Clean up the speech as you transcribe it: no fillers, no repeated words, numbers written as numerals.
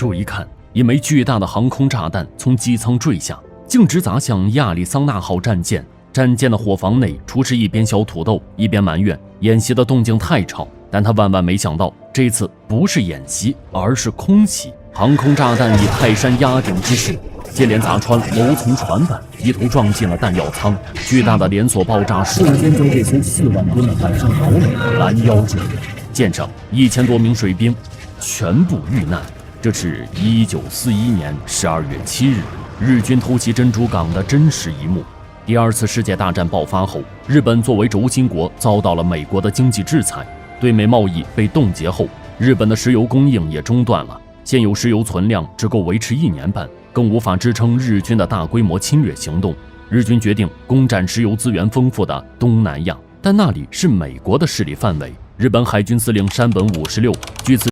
注意看，一枚巨大的航空炸弹从机舱坠下，径直砸向亚利桑那号战舰。战舰的伙房内，厨师一边削土豆，一边埋怨演习的动静太吵。但他万万没想到，这次不是演习，而是空袭。航空炸弹以泰山压顶之势，接连砸穿楼层船板，一头撞进了弹药舱。巨大的连锁爆炸瞬间将这艘4万吨的海上堡垒拦腰住。舰上1000多名水兵全部遇难。这是1941年12月7日，日军偷袭珍珠港的真实一幕。第2次世界大战爆发后，日本作为轴心国遭到了美国的经济制裁，对美贸易被冻结后，日本的石油供应也中断了，现有石油存量只够维持1年半，更无法支撑日军的大规模侵略行动。日军决定攻占石油资源丰富的东南亚，但那里是美国的势力范围。日本海军司令山本56据此